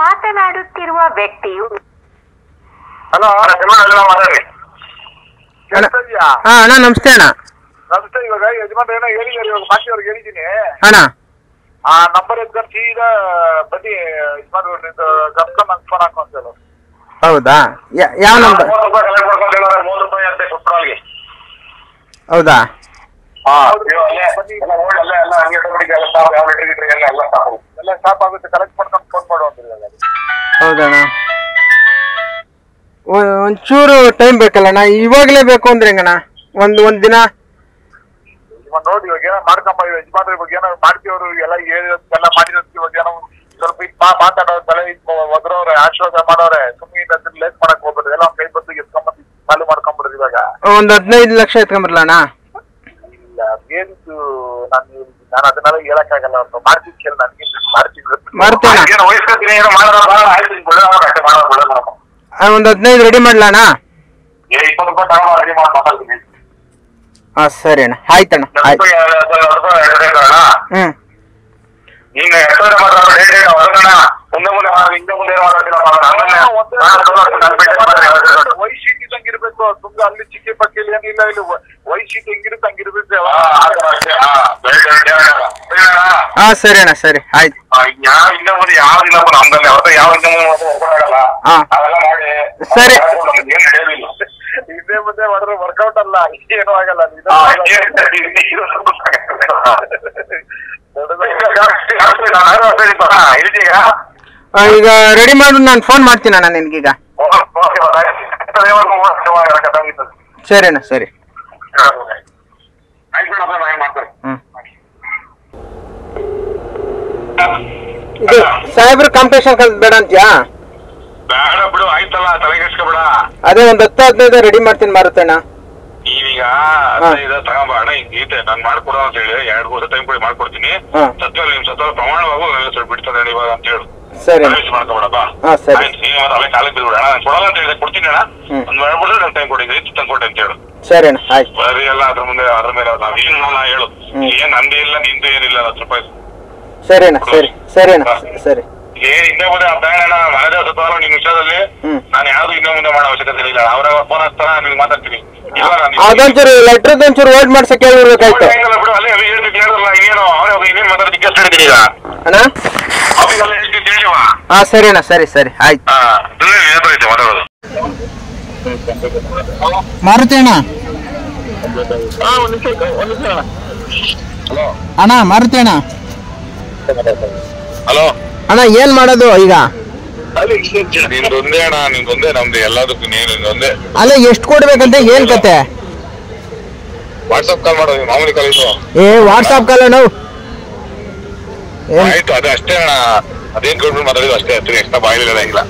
ಮಾತನಾಡುತ್ತಿರುವ ವ್ಯಕ್ತಿಯು ಹಲೋ ಅಣ್ಣ ನಮಸ್ತೆ ಅಣ್ಣ. ನಮಸ್ತೆ. ಇವಾಗ ಯಜಮಾನ್ರು ಏನೋ ಹೇಳಿದಾರೆ, ಇವಾಗ ಮಾತಿ ಅವ್ರಿಗೆ ಹೇಳಿದ್ದೀನಿ ಅಣ್ಣ. ಆ ನಂಬರ್ ಎತ್ಕೊಂಡು ಸೀದಾ ಬನ್ನಿ ಯಜಮಾನ್ರು ಕರ್ಕೊಂಡು ನಂಗೆ ಫೋನ್ ಹಾಕೋ ಅಂತ ಹೇಳು. ಹೌದಾ? ಯಾವ ನಂಬರ್? 3 ರೂಪಾಯಿ ಅಂತೆ ಕೊಟ್ಟರು. ಹೌದಾ? ಎಲ್ಲ ಸ್ಟಾಪ್ ಆಗುತ್ತೆ, ಕಲೆಕ್ಟ್ ಮಾಡ್ಕೊಂಡು ಫೋನ್ ಮಾಡು ಅಂತ. ಹೌದಣ್ಣ. ಒಂಚೂರು ಟೈಮ್ ಬೇಕಲ್ಲಣ್ಣ, ಇವಾಗಲೇ ಬೇಕು ಅಂದ್ರೆ ಹೆಂಗಣ್ಣ? ಒಂದ್ ದಿನ ನೋಡಿ ಇವಾಗ ಏನೋ ಮಾಡ್ಕೊಂಬ. ಯಜಮಾನ್ರು ಇವಾಗ ಏನೋ ಮಾಡ್ತೀವ್ರು ಎಲ್ಲ ಹೇಳಿರೋದೆಲ್ಲ ಮಾಡಿರೋದಕ್ಕೆ ಇವಾಗ ಏನೋ ಸ್ವಲ್ಪ ಮಾತಾಡೋರು ತಲೆ ಒದ್ರವ್ರೆ, ಆಶ್ವಾಸ ಮಾಡೋರೆ. ಸುಮ್ಮನೆ ಲೇಟ್ ಮಾಡಕ್ ಹೋಗ್ಬಿಡ್ರಿ, ಎಲ್ಲ ಕೈ ಬದ್ದು ಎತ್ಕೊಂಬಂದು ಚಾಲು ಮಾಡ್ಕೊಂಬಿಡ್ರಿ. ಇವಾಗ ಒಂದ್ 15 ಲಕ್ಷ ಎತ್ಕೊಂಬರ್ಲಣ್ಣ? ಇಲ್ಲ ಅದೇನಿದ್ದು ನಾನು ಅದನ್ನೆಲ್ಲ ಹೇಳಕ್ಕಾಗಲ್ಲ. ಅವ್ರು ಮಾಡ್ತಿದ್ ಕೇಳಿ ನನಗೆ ಮಾಡ್ತೀನಿ. ವಯಸ್ಕೊತೀನಿ ಏನೋ ಒಂದ್ 15 ರೆಡಿ ಮಾಡ್ಲಣ್ಣ? 20 ರೂಪಾಯಿ ರೆಡಿ ಮಾಡಿ ಮಾತಾಡ್ತೀನಿ. ಹಾ ಸರಿ ಅಣ್ಣ, ಆಯ್ತಣ್ಣ. ಹ್ಮ್ ಈಗ ವೈಟ್ ಶೀಟ್ ಇದ್ದಂಗಿರ್ಬೇಕು. ಸುಮ್ಮನೆ ಅಲ್ಲಿ ಚಿಕ್ಕಿ ಪಕ್ಕಿ ಏನಿಲ್ಲ, ಇಲ್ಲಿ ವೈಟ್ ಶೀಟ್ ಹೆಂಗಿರುತ್ತೆ ಹಂಗಿರ್ಬೇಕು. ಹಾ ಸರಿ ಅಣ್ಣ, ಸರಿ ಆಯ್ತು. ಇನ್ನ ಮುಂದೆ ಯಾವ್ದಿಲ್ಲಪ್ಪ ನಮ್ದಲ್ಲಿ ಅವತ್ತು ಯಾವ ಸರಿ. ಇದೇ ಮುಂದೆ ಮಾಡಿದ್ರೆ ವರ್ಕೌಟ್ ಅಲ್ಲ, ಏನೂ ಆಗಲ್ಲ. ಈಗ ರೆಡಿ ಮಾಡು, ನಾನು ಫೋನ್ ಮಾಡ್ತೀನಿ ಅಣ್ಣ ನಿನ್ಗೀಗ. ಸರಿ ಅಣ್ಣ, ಸರಿ. ಇದು ಸಾಹೇಬ್ರ ಕಾಂಪಿಟೇಷನ್ ಕಲ್ತ್ ಬೇಡ ಅಂತ್ಯಾ? ಬೇಡ ಬಿಡು, ಆಯ್ತಲ್ಲ, ತಲೆಗೆಸ್ಕೊಬೇಡ. ಅದೇ ಒಂದ್ 10-15 ರೆಡಿ ಮಾಡ್ತೀನಿ ಮಾರುತ್ತಣ್ಣ. ಈಗ ತಗೊಂಬ ಅಣ್ಣ, ಹಿಂಗೈತೆ ನಾನು ಮಾಡ್ಕೊಡೋ ಅಂತ ಹೇಳಿ 2 ವರ್ಷ ಟೈಮ್ ಕೊಡಿ ಮಾಡ್ಕೊಡ್ತೀನಿ. ನಿಮ್ ಸತ್ವ ಪ್ರಮಾಣವಾಗು ಸ್ವಲ್ಪ ಬಿಡ್ತಾನೆ ಇವಾಗ ಅಂತ ಹೇಳು. ಸರಿ ಮಾಡ್ಕೊಬೇಡಪ್ಪ. ಅಲ್ಲೇ ಕಾಲಿಗೆ ಬಿಡ್ಬೇಡ ಅಣ್ಣ, ನಾನು ಕೊಡಲ್ಲ ಅಂತ ಹೇಳಿದ್ರೆ ಕೊಡ್ತೀನಿ ಅಣ್ಣ. ಒಂದ್ ಮಾಡ್ಬಿಟ್ರೆ ನನ್ ಟೈಮ್ ಕೊಡಿ, ತಂದ್ಕೊಟ್ಟೆ ಅಂತ ಹೇಳು. ಸರಿ ಅಣ್ಣ, ಆಯ್ತು. ಬರೀ ಎಲ್ಲ ಅದ್ರ ಮೇಲೆ ನಾವೇನು ಹೇಳು. ಏನ್ ನಂದೇ ಇಲ್ಲ ನಿಂದು ಏನಿಲ್ಲ 10 ರೂಪಾಯಿ. ಸರಿ ಅಣ್ಣ, ಸರಿ ಸರಿ ಅಣ್ಣ, ಸರಿ. ಹಿಂದೆ ಮುಂದೆ ಬೇಡ ಮನೆ ಸತ್ವಾರ ನಿಮ್ ವಿಷಯದಲ್ಲಿ ನಾನು ಯಾವ್ದು ಹಿಂದೆ ಮುಂದೆ ಮಾಡೋ ಅವಶ್ಯಕತೆ ಇಲ್ಲ. ಅವ್ರ ಫೋನ್ ಹಚ್ತಾರ, ನಿಮ್ಗೆ ಮಾತಾಡ್ತೀನಿ. ಅದೊಂಚೂರು ಲೆಟ್ರದ್ ಒಂಚೂರು ಓಲ್ಡ್ ಮಾಡ್ಸಕ್ ಹೇಳ್ಬೇಕಾಯ್ತು. ಬಿಡು, ಅಲ್ಲೇ ಹೇಳಿಲ್ಲ ಇನ್ನೇನು ಅವ್ರ ಇನ್ನೇನು ಮಾತಾಡೋದಕ್ಕೆ ಎಷ್ಟು ಹೇಳ್ತೀನಿ ಈಗ ಅಣ್ಣ. ಹಾ ಸರಿ ಅಣ್ಣ, ಸರಿ ಸರಿ ಆಯ್ತು. ಮಾತಾಡೋದು ಮಾರುತಿ ಅಣ್ಣ. ಅಣ್ಣ ಮಾರುತಿ ಅಣ್ಣ. ಹಲೋ ಅಣ್ಣ, ಏನ್ ಮಾಡೋದು ಈಗ? ನಿಂದೊಂದೇ ಅಣ್ಣ, ನಿಂದೊಂದೇ, ನಮ್ದು ಎಲ್ಲದಕ್ಕೂ ನಿಂದೊಂದೇ. ಅಲ್ಲ ಎಷ್ಟು ಕೊಡ್ಬೇಕಂತ, ಏನ್ ಕತೆ? ವಾಟ್ಸ್ಆಪ್ ಕಾಲ್ ಮಾಡೋದು, ಮಾಮೂಲಿ ಕಾಲ್ ಇದು. ವಾಟ್ಸ್ಆಪ್ ಕಾಲ್ ಅಣ್ಣ. ಆಯ್ತು, ಅದೇ ಅಷ್ಟೇ ಅಣ್ಣ. ಅದೇನ್ ಕೊಡ್ಬಿಟ್ಟು ಮಾತಾಡಿದ್ರು ಅಷ್ಟೇ, ಎಕ್ಸ್ಟ್ರಾ ಬಾಯಿಲಿಲ್ಲ ಇಲ್ಲ.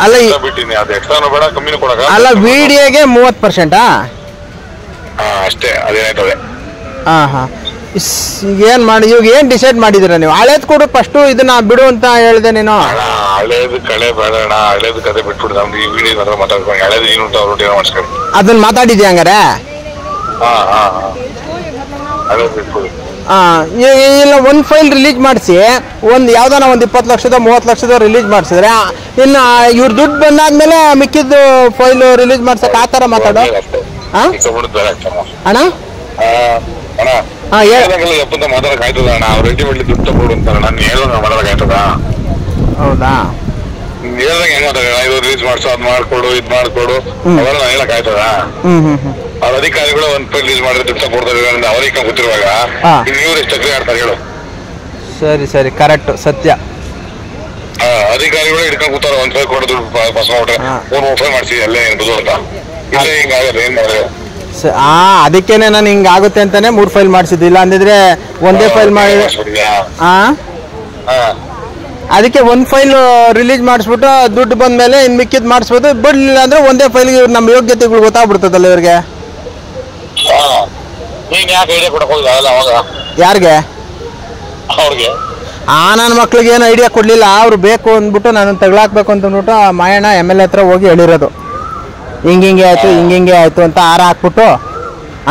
ಅಲ್ಲ ಬಿಟ್ಟಿನಿ, ಅದು ಎಕ್ಸ್ಟ್ರಾನು ಬೇಡ ಕಮ್ಮಿನೂ ಕೊಡಕ. ಅಲ್ಲ ವಿಡಿಯೋಗೆ 30%? ಅಷ್ಟೇ, ಅದೇನಾಯ್ತದೆ. ಹಾ ಏನ್ ಮಾಡಿ ಇವಾಗ ಏನ್ ಡಿಸೈಡ್ ಮಾಡಿದಿರ ನೀವು? ಹಳೇದ್ ಕೊಡು ಫಸ್ಟ್, ಇದನ್ನ ಬಿಡು ಅಂತ ಹೇಳ್ದೆ ನೀನು. ಹಳೇದು ಕಳೆ ಬೇಡ ಅಣ್ಣ, ಹಳೇದು ಕತೆ ಬಿಟ್ಬಿಡು. ನಮ್ದು ಈ ವಿಡಿಯೋ ಮಾತ್ರ ಮಾತಾಡ್ಕೊಂಡು ಹಳೇದು ನೀನು ಅವ್ರು ಮಾಡಿಸ್ಕೊಂಡು ಅದನ್ನ ಮಾತಾಡಿದ್ಯಾ ಹಂಗಾರೆ? ಹಳೇದು ಬಿಟ್ಬಿಡು. ಇಲ್ಲ ಒಂದ್ ಫೈಲ್ ರಿಲೀಸ್ ಮಾಡಿಸಿ, ಒಂದ್ ಯಾವ್ದಾನ ಒಂದ್ 20 ಲಕ್ಷದ 30 ಲಕ್ಷದ ರಿಲೀಸ್ ಮಾಡಿಸಿದ್ರೆ ಇನ್ನು ಇವ್ರ ದುಡ್ಡು ಬಂದಾದ್ಮೇಲೆ ಮಿಕ್ಕಿದ್ದು ಫೈಲ್ ರಿಲೀಸ್ ಮಾಡ್ಸಕ್ ಆತರ ಮಾತಾಡೋ ಅಣ್ಣ. ಮಾತಾಡಕ್ ಆಯ್ತದ ಅಣ್ಣ, ಅವ್ರು ರೆಡಿ ಮಾಡ್ಲಿ ದುಡ್ಡು ತಗೊಡು ಅಂತ ನಾನು ಹೇಳೋಣ ಮಾತಾಡಕ್ ಆಯ್ತದ? ಹೌದಾ? ಹೇಳ್ದಂಗೆ ಹೆಂಗ್ ಮಾತಾಡ, ಇದು ರಿಲೀಸ್ ಮಾಡ್ಸೋ, ಅದ್ ಮಾಡ್ಕೊಡು, ಇದ್ ಮಾಡ್ಕೊಡು, ಅವೆಲ್ಲ ನಾನು ಹೇಳಕ್ ಆಯ್ತದ? ಅವ್ರ ಅಧಿಕಾರಿಗಳು ಒಂದ್ ರಿಲೀಸ್ ಮಾಡಿದ್ರೆ ದುಡ್ಡು ಕೊಡ್ತಾರೆ, ಅವ್ರಿಗೆ ಗೊತ್ತಿರುವಾಗ ಇವ್ರು ಎಷ್ಟು ಚಕ್ರಿ ಆಡ್ತಾರೆ ಹೇಳು? ಸರಿ ಸರಿ, ಕರೆಕ್ಟ್, ಸತ್ಯ. ಅಧಿಕಾರಿಗಳು ಹಿಡ್ಕೊಂಡ್ ಕೂತಾರ, ಒಂದ್ ಫೈಲ್ ಕೊಡೋದು ಪಾಸ್ ಮಾಡ್ರೆ 3 ಫೈಲ್ ಮಾಡ್ಸಿ ಅಲ್ಲೇ ಏನ್ಬೋದು ಅಂತ. ಇಲ್ಲ ಹಿಂಗಾಗಲ್ಲ, ಏನ್ ಮಾಡಿದ್ರೆ ಅದಕ್ಕೇನೆ ನಾನು ಹಿಂಗ ಆಗುತ್ತೆ ಅಂತಾನೆ 3 ಫೈಲ್ ಮಾಡಿಸಿದ್ದು. ಇಲ್ಲ ಅಂದಿದ್ರೆ ಒಂದೇ ಫೈಲ್ ಮಾಡಿ. ಅದಕ್ಕೆ ಒಂದ್ ಫೈಲ್ ರಿಲೀಸ್ ಮಾಡಿಸ್ಬಿಟ್ಟು ದುಡ್ಡು ಬಂದ್ಮೇಲೆ ಇನ್ ಮಿಕ್ಕಿದ್ ಮಾಡಿಸ್ಬೋದು. ಬಿಡ್ಲಿಲ್ಲ ಅಂದ್ರೆ ಒಂದೇ ಫೈಲ್ ನಮ್ಮ ಯೋಗ್ಯತೆಗಳು ಗೊತ್ತಾಗ್ಬಿಡ್ತದಲ್ಲ ಇವ್ರಿಗೆ. ಯಾರಿಗೆ? ಅವ್ರಿಗೆ. ನನ್ನ ಮಕ್ಳಿಗೆ ಏನು ಐಡಿಯಾ ಕೊಡ್ಲಿಲ್ಲ. ಅವ್ರು ಬೇಕು ಅಂದ್ಬಿಟ್ಟು ನಾನು ತಗೊಳಾಕ್ಬೇಕು ಅಂತ ಅಂದ್ಬಿಟ್ಟು ಮಾಯಣ್ಣ MLA ಹತ್ರ ಹೋಗಿ ಹೇಳಿರೋದು, ಹಿಂಗಿಂಗೆ ಆಯ್ತು ಅಂತ ಹಾರ ಹಾಕ್ಬಿಟ್ಟು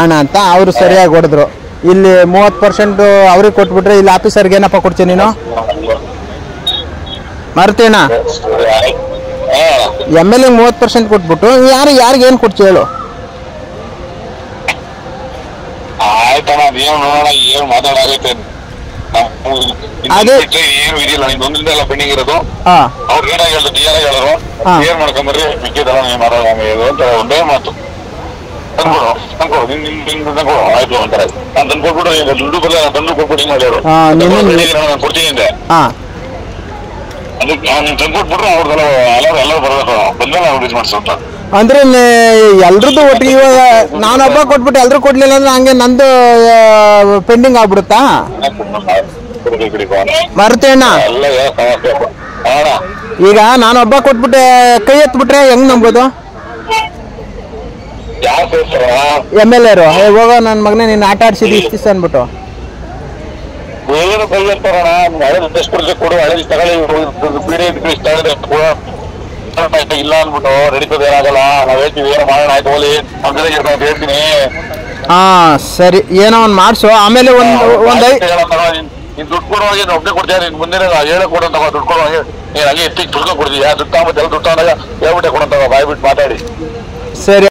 ಅಣ್ಣ ಅಂತ ಅವರು ಸರಿಯಾಗಿ ಹೊಡೆದ್ರು. ಇಲ್ಲಿ 30% ಅವ್ರಿಗೆ ಕೊಟ್ಬಿಟ್ರೆ ಇಲ್ಲಿ ಆಫೀಸರ್ಗೆ ಏನಪ್ಪ ಕೊಡ್ತೀನಿ ನೀನು? ಮಾರುತಣ್ಣ ಎಮ್ ಎಲ್ ಎ 30% ಕೊಟ್ಬಿಟ್ಟು ಯಾರಿಗೆ ಏನು ಕೊಡ್ತಿ ಹೇಳು? ಆಯ್ತಣ್ಣ, ನೀವು ನೋಡೋಣ ಏನು ಮಾತಾಡಾಗೈತೆ. ಏನು ಇದಿಲ್ಲ, ನಿಮ್ದು ಒಂದ್ರಿಂದ ಎಲ್ಲ ಪೆಂಡಿಂಗ್ ಇರೋದು. ಅವ್ರು ಏನಾಗ ಹೇಳಿದ್ರು ಡಿ ಆರ್ ಹೇಳಿದ್ರು, ಏನ್ ಮಾಡ್ಕೊಂಬರ್ರಿ ಮಿಕ್ಕಿದಲ್ಲ ನೀವು ಮಾಡೋದು ಅಂತ ಒಂದೇ ಮಾತು. ತಂದ್ಕೊಡು ತಂದ್ಕೊಡು ಆಯ್ತು ಅಂತಾರೆ. ನಾನು ತಂದ್ಕೊಟ್ಬಿಟ್ಟು ದುಡ್ಡು ಬರಲ್ಲ, ತಂದು ಕೊಟ್ಬಿಟ್ಟು ಹಿಂಗ್ ಮಾಡ್ಯಾರು ನಾನು ಕೊಡ್ತೀನಿ ಅಂದೆ. ಅದಕ್ಕೆ ನೀವು ತಂದ್ಕೊಟ್ಬಿಟ್ರೆ ಅವ್ರದೆಲ್ಲ ಎಲ್ಲರೂ ಬರಬೇಕು, ಬಂದ್ರೆ ನಾವು ರಿಲೀಸ್ ಮಾಡಿಸೋಂತ. ಅಂದ್ರೆ ಎಲ್ರದ್ದು ಒಟ್ಟಿಗೆ ಇವಾಗ ನಾನೊಬ್ಬ ಕೊಟ್ಬಿಟ್ಟು ಎಲ್ರು ಕೊಡ್ಲಿಲ್ಲ ಅಂದ್ರೆ ಹಂಗೆ ನಂದು ಪೆಂಡಿಂಗ್ ಆಗ್ಬಿಡುತ್ತಾ? ಮಾರುತಣ್ಣ, ಈಗ ನಾನೊಬ್ಬ ಕೊಟ್ಬಿಟ್ಟೆ ಕೈ ಎತ್ಬಿಟ್ರೆ ಹೆಂಗ್ ನಂಬೋದು? ಎಮ್ ಎಲ್ ಎರು ಹೋಗೋ ನನ್ನ ಮಗನೇ ನೀನು ಆಟ ಆಡ್ಸಿದ್ದು ಇಷ್ಟ ಅಂದ್ಬಿಟ್ಟು ಏನು ಕೈ ಎತ್ತಾರಣ, ಹಳೆ ಟೆಸ್ಟ್ ಕೊಡು, ಹಳೆ ತಗೊಳ್ಳಿ ಇಲ್ಲ ಅಂದ್ಬಿಟ್ಟು ನಡೀತದೆ, ಏನಾಗಲ್ಲ. ನಾವ್ ಹೇಳ್ತೀವಿ ಏನೋ ಮಾಡೋಣ, ಆಯ್ತು ಹೋಲಿ ಅಂತ ಹೇಳ್ತೀನಿ. ಹಾ ಸರಿ, ಏನೋ ಒಂದು ಮಾಡಿಸು. ಆಮೇಲೆ ನೀನ್ ದುಡ್ಡು ಕೊಡುವಾಗ ಒಬ್ಬನೇ ಕೊಡ್ತೀಯ, ನೀನ್ ಮುಂದೆ ಹೇಳ ಕೊಡಂತ ದುಡ್ಡು ಕೊಡುವಾಗ ನೀನ್ ಹಂಗೆ ಎತ್ತಿಗೆ ದುಡ್ಡು ಕೊಡ್ತೀಯ, ದುಡ್ಡು ತಗೊಂಬತ್ತೆ ಎಲ್ಲ ದುಡ್ಡು ತಗೊಂಡಾಗ ಹೇಳ್ಬಿಟ್ಟೆ ಕೊಡಂತ ಬಾಯ್ ಬಿಟ್ಟು ಮಾತಾಡಿ. ಸರಿ